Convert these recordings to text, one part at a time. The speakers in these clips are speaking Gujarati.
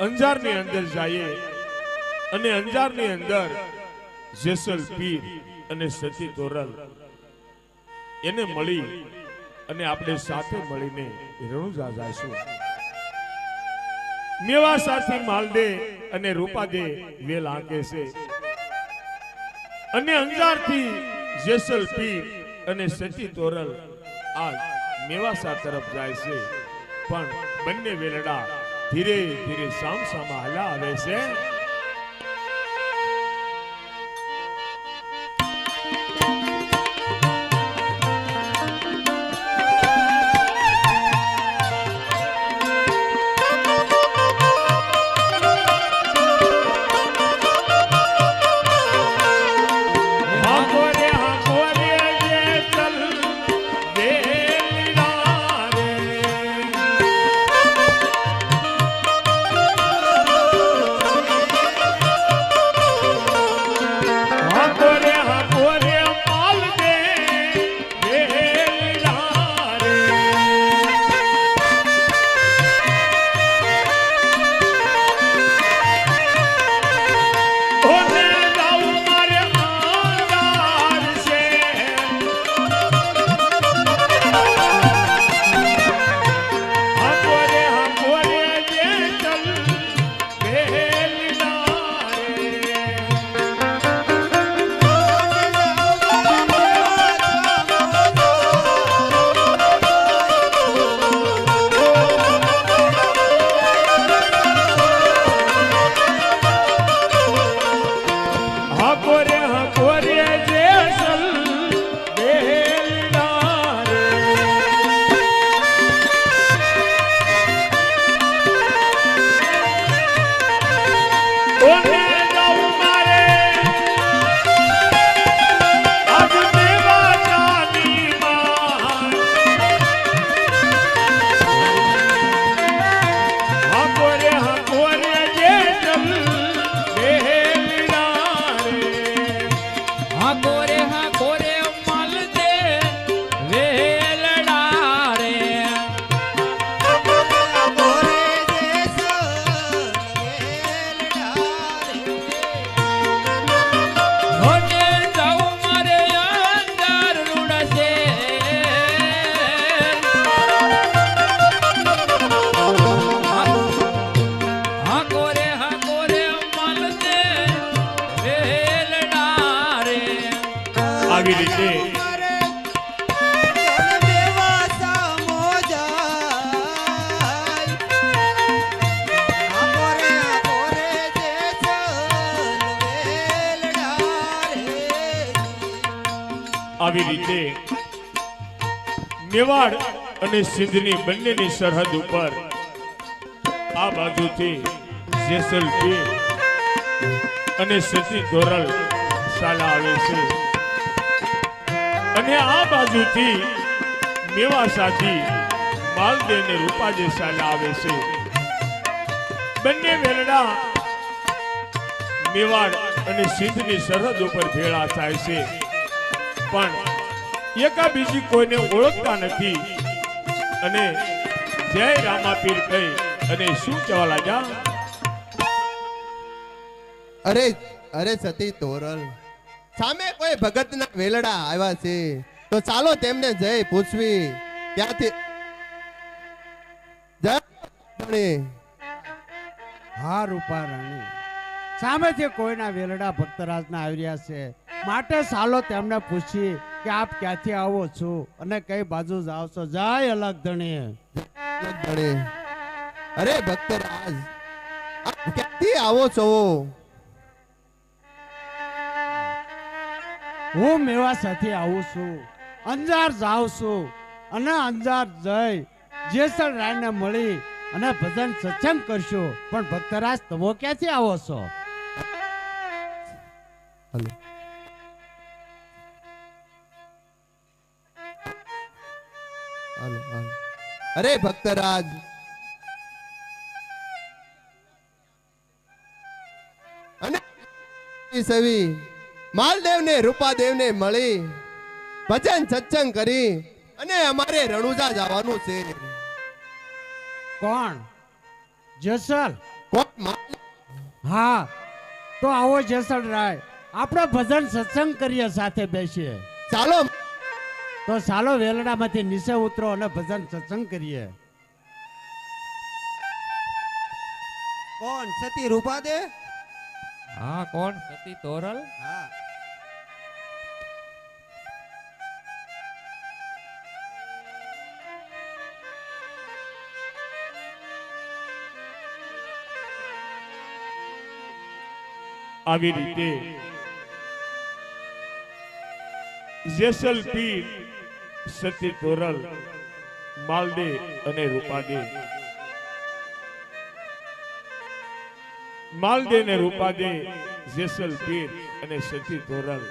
અંજારની અંદર જઈએ અને અંજારની અંદર જેસલ પીર અને સતી તોરલ એને મળી અને આપણે સાથે મળીને રણુજા જાશું. મેવા સાથી માલદે અને રૂપાદે વેલ આંકે છે અને અંજારથી જેસલ પીર અને સતી તોરલ આ મેવાસા તરફ જાય છે. પણ બંને વેલડા ધીરે ધીરે સામસામા હાલ્યા આવે છે. આવી રીતે મેવાડ અને સિંધની બંનેની સરહદ ઉપર આ બાજુથી જેસલ પીર અને સતી તોરલ ચાલા આવે છે અને આ બાજુથી મેવાસાથી માલદે ને રૂપાદે ચાલા આવે છે. બંને વેલડા મેવાડ અને સિંધની સરહદ ઉપર ભેળા થાય છે પણ એકા બીજી કોઈને ઓળખતા નથી અને જય રામાપીર કહી અને શું કહેવા લાગ્યા? અરે અરે સતી તોરલ, સામે કોઈ ભગતના વેલડા આવ્યા છે તો ચાલો તેમને જય પૂછવી. ક્યાંથી જય રાણી? હા રૂપા રાણી, સામેથી કોઈના વેલડા ભક્તરાજના આવી રહ્યા છે માટે ચાલો તેમને પૂછી કે આપ ક્યાંથી આવો છો અને કઈ બાજુ જાવ છો. જય અલગ ધણી. અરે ભક્તરાજ, આપ ક્યાંથી આવો છો? હું મેવા સાથે આવું છું, અંજાર જાઉં છું અને અંજાર જઈ જેસલ રાયને મળી અને ભજન સત્સંગ કરશું. પણ ભક્તરાજ, તમે ક્યાંથી આવો છો? હલો, હાલો હાલો. અરે ભક્તરાજ, અને સવી માલદેવ ને રૂપાદેવ ને મળી ભજન સત્સંગ કરી અને અમારે રણુજા જવાનું છે. કોણ? જેસલ? કોણ હા તો આવો જેસલરાય આપણે ભજન સત્સંગ કરીએ સાથે બેસીએ. ચાલો તો ચાલો વેલડામાંથી નીચે ઉતરો અને ભજન સત્સંગ કરીએ. કોણ સતી રૂપા દે? હા કોણ સતી તોરલ? હા. આવી રીતે જેસલ પીર, સતી તોરલ, માલદે અને રૂપાદે, માલદે ને રૂપાદે, જેસલ પીર અને સતી તોરલ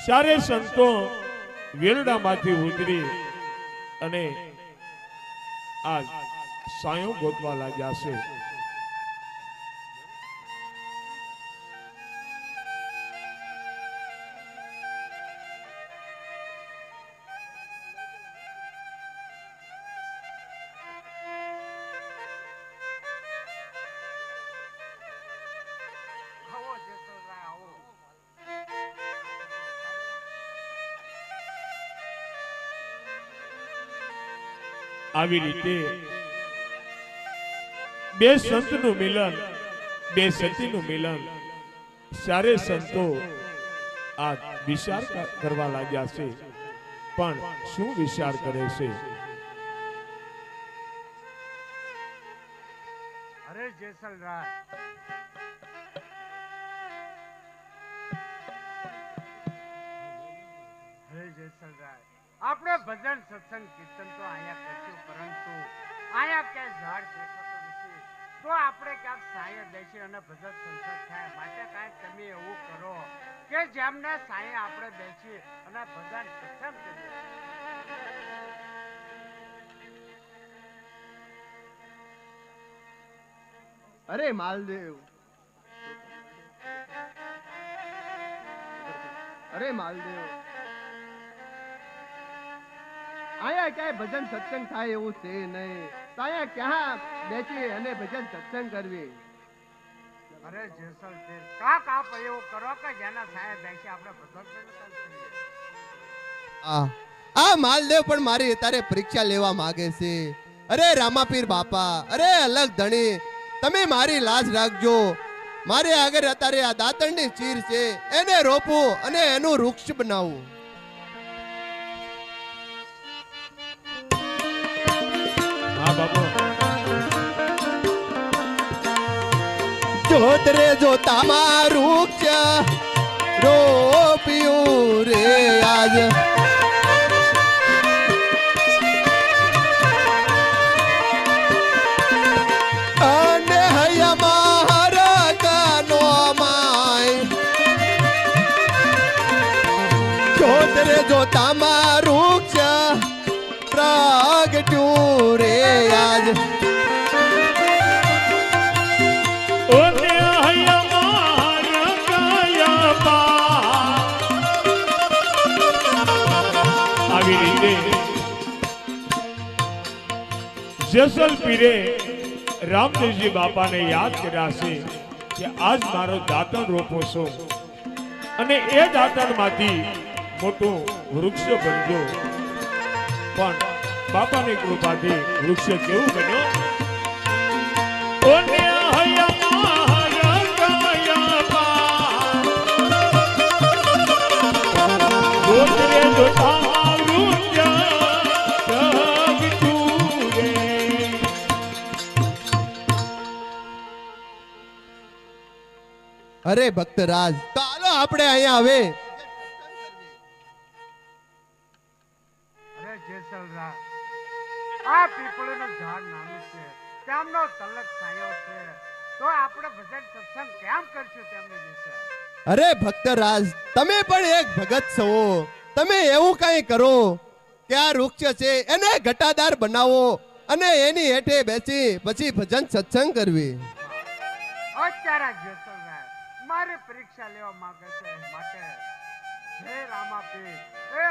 સારે સંતો વેલડામાંથી ઉતરી અને આ સાયો ગોતવા લાગ્યા છે. આવી રીતે બે સંતનું મિલન, બે સતીનું મિલન, સારે સંતો આ વિચાર કરવા લાગ્યા છે. પણ શું વિચાર કરે છે? અરે જેસલરાય આપણે ભજન સત્સંગ કીર્તન તો અહીંયા કરશું, પરંતુ અહીંયા ક્યાંય ઝાડ દેખાતું નથી. તો આપણે ક્યાંક સાયે બેસી અને ભજન સત્સંગ થાય. માટે કાંઈક તમે એવું કરો કે જેમને સાયે આપણે બેસી અને ભજન સત્સંગ કરીએ. અરે માલદેવ, અરે માલદેવ, આયા ક્યાંય ભજન સત્સંગ થાય એવું છે નહીં. તો અહીંયા ક્યાં બેસી અને ભજન સત્સંગ કરવી? અરે જેસલ પીર, કાક આપ એવું કરો કે જેના સાયે બેસી આપણે ભજન સત્સંગ કરીએ. આ માલદેવ પણ મારી અત્યારે પરીક્ષા લેવા માંગે છે. અરે રામાપીર બાપા, અરે અલગ ધણી, તમે મારી લાજ રાખજો. મારે આગળ અત્યારે આ દાતણની ચીર છે, એને રોપવું અને એનું વૃક્ષ બનાવવું. હા બાપુ. જોત રે જો તમારું વૃક્ષ રોપ્યું રે આજ, અને હૈયામાં હરકનો માય. જોત રે જો તમારું વૃક્ષ પ્રગટ્યું રે આજ, ઓને હૈયામાં હરકાયા પા. આવી રીતે જેસલ પીરે રામદેવજી બાપાને યાદ કર્યા છે કે આજ મારો દાંતણ રોપો છો અને એ દાંતણમાંથી મોટું વૃક્ષ બનજો. પણ બાપાની કૃપાથી વૃક્ષ કેવું બન્યો? ઓને હૈયામાં હરકાયા પા. ગોત્રે જોતા અરે ભક્તરાજ, તો હાલો આપણે અહીંયા હવે. અરે જેસલરાય, આ પીપળીનું ઝાડ નાનું છે, તેમનો તલક છાયો છે, તો આપણે ભજન સત્સંગ કેમ કરશું તેમની વિશે? અરે ભક્તરાજ, તમે પણ એક ભગત છો. તમે એવું કઈ કરો કે આ વૃક્ષ છે એને ઘટાદાર બનાવો અને એની હેઠે બેસી પછી ભજન સત્સંગ કરવી. અત્યારે જેસલરાય મારી પરીક્ષા લેવા માંગે છે, માટે હે રામાપીર, એ